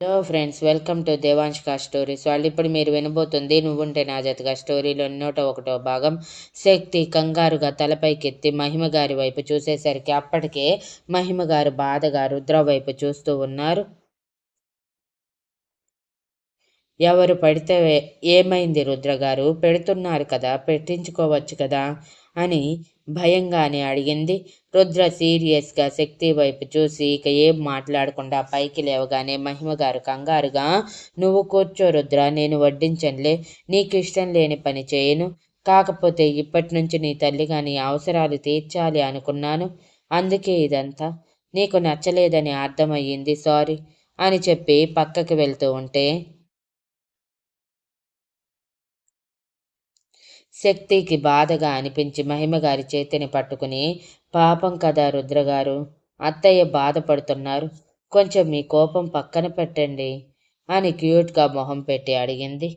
Hello friends, welcome to దేవాంష్కా stories. వాళ్ళు ఇప్పుడు మీరు వినబోతుంది నువ్వుంటే నా జతగా స్టోరీలో 101వ భాగం. శక్తి కంగారుగా తలపైకెత్తి మహిమ గారి వైపు చూసేసరికి అప్పటికే మహిమ గారు బాధగా రుద్ర వైపు చూస్తూ ఉన్నారు. ఎవరు పడితే ఏమైంది రుద్రగారు, పెడుతున్నారు కదా, పెట్టించుకోవచ్చు కదా అని భయంగానే అడిగింది. రుద్ర సీరియస్గా శక్తి వైపు చూసి ఇక ఏం మాట్లాడకుండా పైకి లేవగానే మహిమగారు కంగారుగా, నువ్వు కూర్చో రుద్ర, నేను వడ్డించనులే, నీకు ఇష్టం లేని పని చేయను. కాకపోతే ఇప్పటి నుంచి నీ తల్లిగా నీ అవసరాలు తీర్చాలి అనుకున్నాను, అందుకే ఇదంతా. నీకు నచ్చలేదని అర్థమయ్యింది, సారీ అని చెప్పి పక్కకి వెళ్తూ ఉంటే శక్తికి బాధగా అనిపించి మహిమగారి చేతిని పట్టుకుని, పాపం కదా రుద్రగారు, అత్తయ్య బాధపడుతున్నారు, కొంచెం మీ కోపం పక్కన పెట్టండి అని క్యూట్గా మొహం పెట్టి అడిగింది.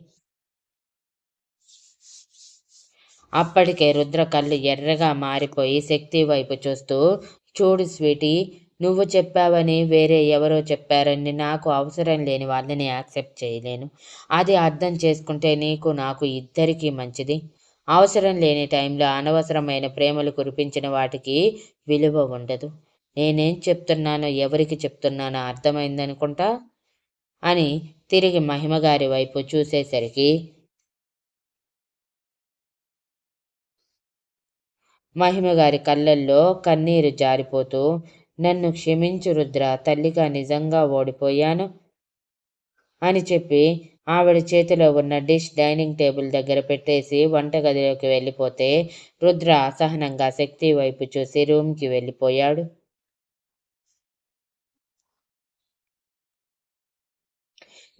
అప్పటికే రుద్ర కళ్ళు ఎర్రగా మారిపోయి శక్తి వైపు చూస్తూ, చూడు స్వీటీ, నువ్వు చెప్పావని వేరే ఎవరో చెప్పారని నాకు అవసరం లేని వాళ్ళని యాక్సెప్ట్ చేయలేను. అది అర్థం చేసుకుంటే నీకు నాకు ఇద్దరికీ మంచిది. అవసరం లేని టైంలో అనవసరమైన ప్రేమలు కురిపించిన వాటికి విలువ ఉండదు. నేనేం చెప్తున్నానో ఎవరికి చెప్తున్నానో అర్థమైందనుకుంటా అని తిరిగి మహిమగారి వైపు చూసేసరికి మహిమగారి కళ్ళల్లో కన్నీరు జారిపోతూ, నన్ను క్షమించు రుద్ర, తల్లిగా నిజంగా ఓడిపోయాను అని చెప్పి ఆవిడ చేతిలో ఉన్న డిష్ డైనింగ్ టేబుల్ దగ్గర పెట్టేసి వంటగదిలోకి వెళ్ళిపోతే రుద్ర అసహనంగా శక్తి వైపు చూసి రూమ్కి వెళ్ళిపోయాడు.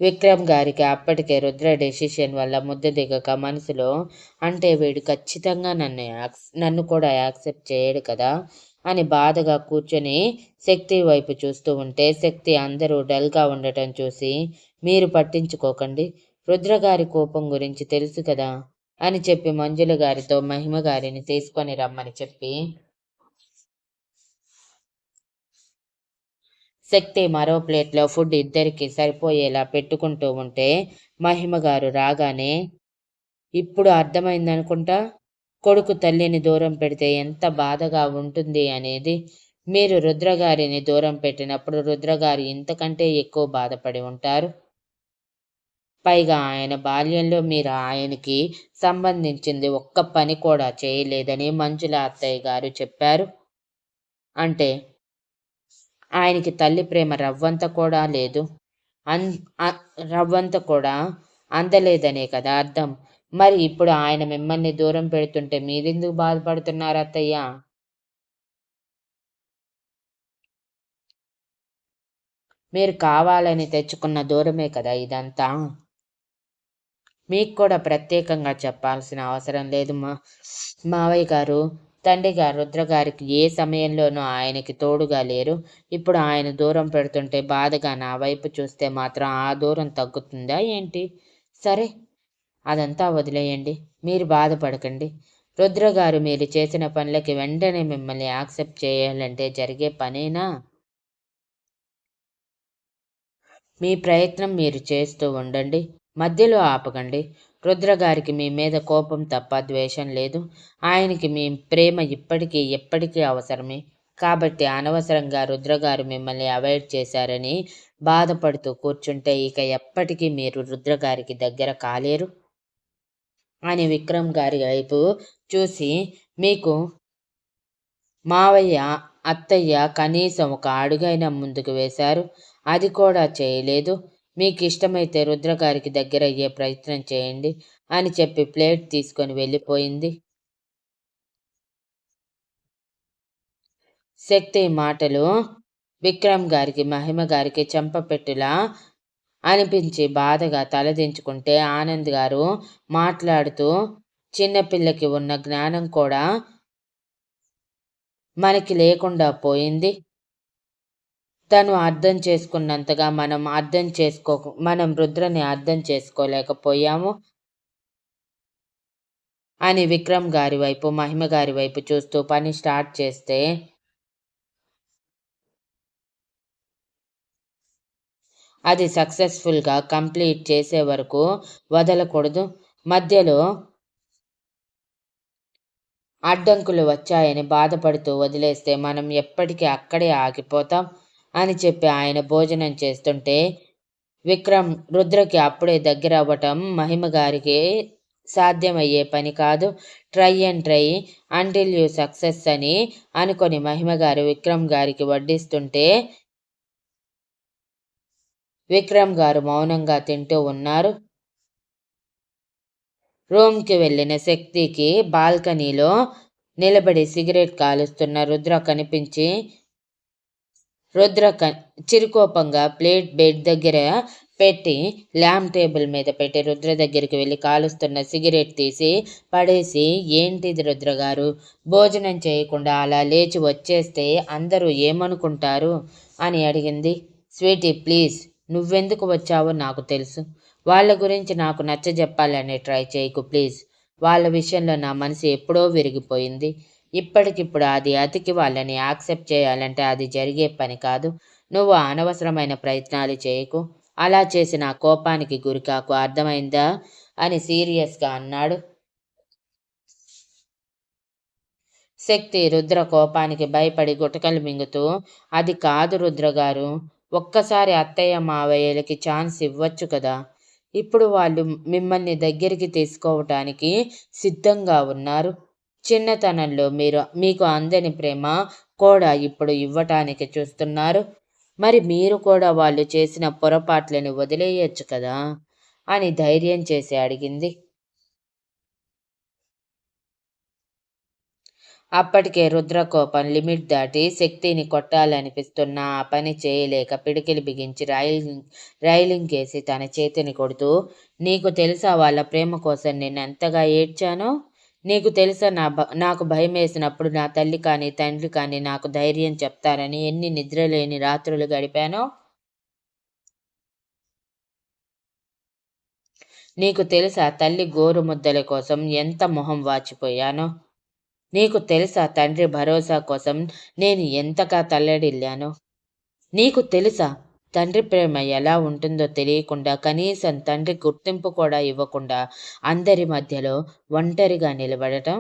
విక్రమ్ గారికి అప్పటికే రుద్ర డెసిషన్ వల్ల ముద్ద దిగక మనసులో, అంటే వీడు ఖచ్చితంగా నన్ను కూడా యాక్సెప్ట్ చేయడు కదా అని బాధగా కూర్చొని శక్తి వైపు చూస్తూ ఉంటే శక్తి అందరూ డల్గా ఉండటం చూసి, మీరు పట్టించుకోకండి, రుద్రగారి కోపం గురించి తెలుసు కదా అని చెప్పి మంజుల గారితో మహిమ గారిని తీసుకొని రమ్మని చెప్పి శక్తి మరో ప్లేట్లో ఫుడ్ ఇద్దరికి సరిపోయేలా పెట్టుకుంటూ ఉంటే మహిమగారు రాగానే, ఇప్పుడు అర్థమైందనుకుంటా, కొడుకు తల్లిని దూరం పెడితే ఎంత బాధగా ఉంటుంది అనేది. మీరు రుద్రగారిని దూరం పెట్టినప్పుడు రుద్రగారు ఇంతకంటే ఎక్కువ బాధపడి ఉంటారు. పైగా ఆయన బాల్యంలో మీరు ఆయనకి సంబంధించింది ఒక్క పని కూడా చేయలేదని మంజుల అత్తయ్య గారు చెప్పారు. అంటే ఆయనకి తల్లి ప్రేమ రవ్వంత కూడా లేదు, రవ్వంత కూడా అందలేదనే కదా అర్థం. మరి ఇప్పుడు ఆయన మిమ్మల్ని దూరం పెడుతుంటే మీరెందుకు బాధపడుతున్నారు అత్తయ్య? మీరు కావాలని తెచ్చుకున్న దూరమే కదా ఇదంతా. మీకు కూడా ప్రత్యేకంగా చెప్పాల్సిన అవసరం లేదు మావయ్య గారు. తండ్రిగా రుద్రగారికి ఏ సమయంలోనూ ఆయనకి తోడుగా లేరు. ఇప్పుడు ఆయన దూరం పెడుతుంటే బాధగా నా వైపు చూస్తే మాత్రం ఆ దూరం తగ్గుతుందా ఏంటి? సరే, అదంతా వదిలేయండి, మీరు బాధపడకండి. రుద్రగారు మీరు చేసిన పనులకి వెంటనే మిమ్మల్ని యాక్సెప్ట్ చేయాలంటే జరిగే పనేనా? మీ ప్రయత్నం మీరు చేస్తూ ఉండండి, మధ్యలో ఆపకండి. రుద్రగారికి మీ మీద కోపం తప్ప ద్వేషం లేదు. ఆయనకి మీ ప్రేమ ఇప్పటికీ ఎప్పటికీ అవసరమే. కాబట్టి అనవసరంగా రుద్రగారు మిమ్మల్ని అవాయిడ్ చేశారని బాధపడుతూ కూర్చుంటే ఇక ఎప్పటికీ మీరు రుద్రగారికి దగ్గర కాలేరు అని విక్రమ్ గారి వైపు చూసి, మీకు మావయ్య అత్తయ్య కనీసం ఒక అడుగైనా ముందుకు వేశారు, అది కూడా చేయలేదు. మీకు ఇష్టమైతే రుద్రగారికి దగ్గరయ్యే ప్రయత్నం చేయండి అని చెప్పి ప్లేట్ తీసుకొని వెళ్ళిపోయింది. శక్తి మాటలు విక్రమ్ గారికి మహిమ గారికి చెంపపెట్టులా అనిపించి బాధగా తలదించుకుంటే ఆనంద్ గారు మాట్లాడుతూ, చిన్నపిల్లకి ఉన్న జ్ఞానం కూడా మనకి లేకుండా పోయింది. తను అర్థం చేసుకున్నంతగా మనం రుద్రని అర్థం చేసుకోలేకపోయాము అని విక్రమ్ గారి వైపు మహిమ గారి వైపు చూస్తూ పని స్టార్ట్ చేస్తే అది సక్సెస్ఫుల్గా కంప్లీట్ చేసే వరకు వదలకూడదు. మధ్యలో అడ్డంకులు వచ్చాయని బాధపడుతూ వదిలేస్తే మనం ఎప్పటికీ అక్కడే ఆగిపోతాం అని చెప్పి ఆయన భోజనం చేస్తుంటే విక్రమ్ రుద్రకి అప్పుడే దగ్గర అవ్వటం మహిమ గారికి సాధ్యమయ్యే పని కాదు. Try and try until you success అని అనుకొని మహిమ గారు విక్రమ్ గారికి వడ్డిస్తుంటే విక్రమ్ గారు మౌనంగా తింటూ ఉన్నారు. రూమ్కి వెళ్ళిన శక్తికి బాల్కనీలో నిలబడి సిగరెట్ కాలుస్తున్న రుద్ర కనిపించి చిరుకోపంగా ప్లేట్ బెడ్ దగ్గర పెట్టి ల్యాంప్ టేబుల్ మీద పెట్టి రుద్ర దగ్గరికి వెళ్ళి కాలుస్తున్న సిగరెట్ తీసి పడేసి, ఏంటిది రుద్ర గారు, భోజనం చేయకుండా అలా లేచి వచ్చేస్తే అందరూ ఏమనుకుంటారు అని అడిగింది. స్వీటీ ప్లీజ్, నువ్వెందుకు వచ్చావో నాకు తెలుసు. వాళ్ళ గురించి నాకు నచ్చజెప్పాలని ట్రై చేయకు ప్లీజ్. వాళ్ళ విషయంలో నా మనసు ఎప్పుడో విరిగిపోయింది. ఇప్పటికిప్పుడు అది అతికి వాళ్ళని యాక్సెప్ట్ చేయాలంటే అది జరిగే పని కాదు. నువ్వు అనవసరమైన ప్రయత్నాలు చేయకు. అలా చేసి నా కోపానికి గురికాకు, అర్థమైందా అని సీరియస్గా అన్నాడు. శక్తి రుద్ర కోపానికి భయపడి గుటకలు మింగుతూ, అది కాదు రుద్రగారు, ఒక్కసారి అత్తయ్య మావయ్యలకి ఛాన్స్ ఇవ్వచ్చు కదా. ఇప్పుడు వాళ్ళు మిమ్మల్ని దగ్గరికి తీసుకోవటానికి సిద్ధంగా ఉన్నారు. చిన్నతనంలో మీకు అందని ప్రేమ కూడా ఇప్పుడు ఇవ్వటానికి చూస్తున్నారు. మరి మీరు కూడా వాళ్ళు చేసిన పొరపాట్లని వదిలేయచ్చు కదా అని ధైర్యం చేసి అడిగింది. అప్పటికే రుద్ర కోపం లిమిట్ దాటి శక్తిని కొట్టాలనిపిస్తున్నా ఆ పని చేయలేక పిడికిలి బిగించి రైలింగ్ కేసి తన చేతిని కొడుతూ, నీకు తెలుసా వాళ్ళ ప్రేమ కోసం నేను ఎంతగా ఏడ్చానో? నీకు తెలుసా నాకు భయం వేసినప్పుడు నా తల్లి కానీ తండ్రి కానీ నాకు ధైర్యం చెప్తారని ఎన్ని నిద్రలేని రాత్రులు గడిపానో? నీకు తెలుసా తల్లి గోరు ముద్దల కోసం ఎంత మొహం వాచిపోయానో? నీకు తెలుసా తండ్రి భరోసా కోసం నేను ఎంతగా తల్లడిల్లానో? నీకు తెలుసా తండ్రి ప్రేమ ఎలా ఉంటుందో తెలియకుండా, కనీసం తండ్రి గుర్తింపు కూడా ఇవ్వకుండా అందరి మధ్యలో ఒంటరిగా నిలబడటం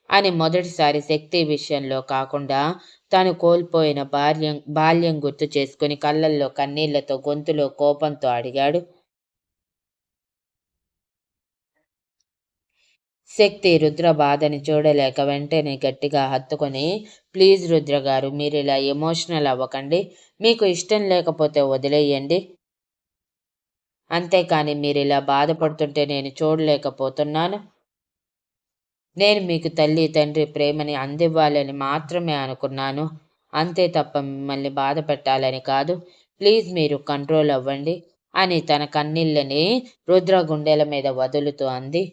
అని మొదటిసారి శక్తి విషయంలో కాకుండా తను కోల్పోయిన బాల్యం గుర్తు చేసుకుని కళ్ళల్లో కన్నీళ్లతో గొంతులో కోపంతో అడిగాడు. శక్తి రుద్ర బాధని చూడలేక వెంటనే గట్టిగా హత్తుకొని, ప్లీజ్ రుద్ర గారు, మీరు ఇలా ఎమోషనల్ అవ్వకండి. మీకు ఇష్టం లేకపోతే వదిలేయండి. అంతేకాని మీరు ఇలా బాధపడుతుంటే నేను చూడలేకపోతున్నాను. నేను మీకు తల్లి తండ్రి ప్రేమని అందివ్వాలని మాత్రమే అనుకున్నాను. అంతే తప్ప మిమ్మల్ని బాధ పెట్టాలని కాదు. ప్లీజ్ మీరు కంట్రోల్ అవ్వండి అని తన కన్నీళ్ళని రుద్ర గుండెల మీద వదులుతూ అంది.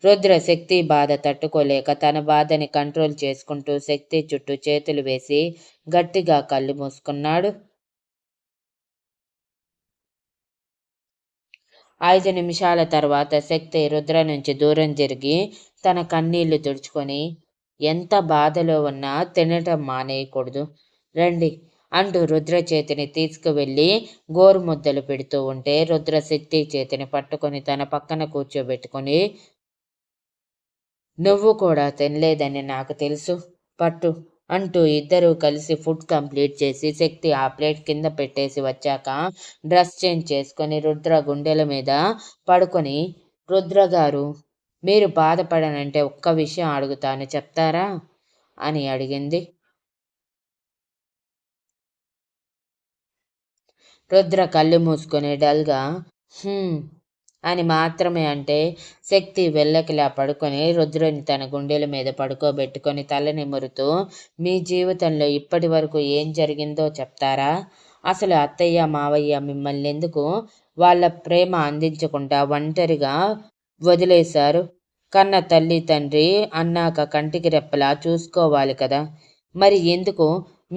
రుద్ర శక్తి బాధ తట్టుకోలేక తన బాధని కంట్రోల్ చేసుకుంటూ శక్తి చుట్టూ చేతులు వేసి గట్టిగా కళ్ళు మూసుకున్నాడు. 5 నిమిషాల తర్వాత శక్తి రుద్ర నుంచి దూరం జరిగి తన కన్నీళ్లు తుడుచుకొని, ఎంత బాధలో ఉన్నా తినటం మానేయకూడదు, రండి అంటూ రుద్ర చేతిని తీసుకువెళ్ళి గోరుముద్దలు పెడుతూ ఉంటే రుద్ర శక్తి చేతిని పట్టుకొని తన పక్కన కూర్చోబెట్టుకొని, నువ్వు కూడా తినలేదని నాకు తెలుసు, పట్టు అంటూ ఇద్దరూ కలిసి ఫుడ్ కంప్లీట్ చేసి శక్తి ఆ ప్లేట్ కింద పెట్టేసి వచ్చాక డ్రెస్ చేంజ్ చేసుకొని రుద్ర గుండెల మీద పడుకొని, రుద్ర గారు, మీరు బాధపడనంటే ఒక్క విషయం అడుగుతాను, చెప్తారా అని అడిగింది. రుద్ర కళ్ళు మూసుకొని డల్గా అని మాత్రమే అంటే శక్తి వెళ్ళకిలా పడుకొని రుద్రని తన గుండెల మీద పడుకోబెట్టుకొని తల నిమురుతూ, మీ జీవితంలో ఇప్పటి వరకు ఏం జరిగిందో చెప్తారా? అసలు అత్తయ్య మావయ్య మిమ్మల్ని ఎందుకు వాళ్ళ ప్రేమ అందించకుండా ఒంటరిగా వదిలేశారు? కన్న తల్లి తండ్రి అన్నాక కంటికి రెప్పలా చూసుకోవాలి కదా. మరి ఎందుకు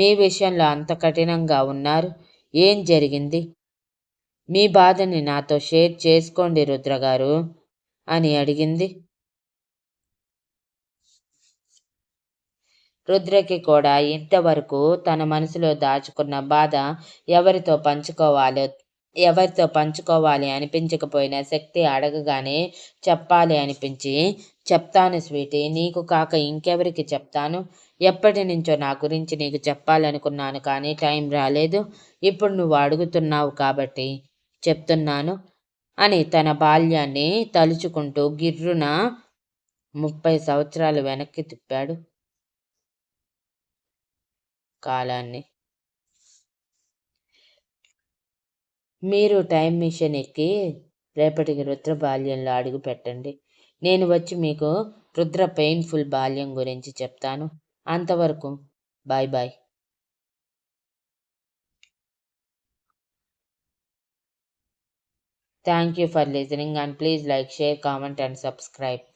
మీ విషయంలో అంత కఠినంగా ఉన్నారు? ఏం జరిగింది? మీ బాధని నాతో షేర్ చేసుకోండి రుద్రగారు అని అడిగింది. రుద్రకి కూడా ఇంతవరకు తన మనసులో దాచుకున్న బాధ ఎవరితో పంచుకోవాలి అనిపించకపోయినా శక్తి అడగగానే చెప్పాలి అనిపించి, చెప్తాను స్వీటీ, నీకు కాక ఇంకెవరికి చెప్తాను? ఎప్పటి నుంచో నా గురించి నీకు చెప్పాలనుకున్నాను, కానీ టైం రాలేదు. ఇప్పుడు నువ్వు అడుగుతున్నావు కాబట్టి చెప్తున్నాను అని తన బాల్యాన్ని తలుచుకుంటూ గిర్రున 30 సంవత్సరాలు వెనక్కి తిప్పాడు కాలాన్ని. మీరు టైం మిషన్ ఎక్కి రేపటికి రుద్ర బాల్యంలో అడుగు పెట్టండి. నేను వచ్చి మీకు రుద్ర పెయిన్ఫుల్ బాల్యం గురించి చెప్తాను. అంతవరకు bye bye. Thank you for listening, and please like, share, comment and subscribe.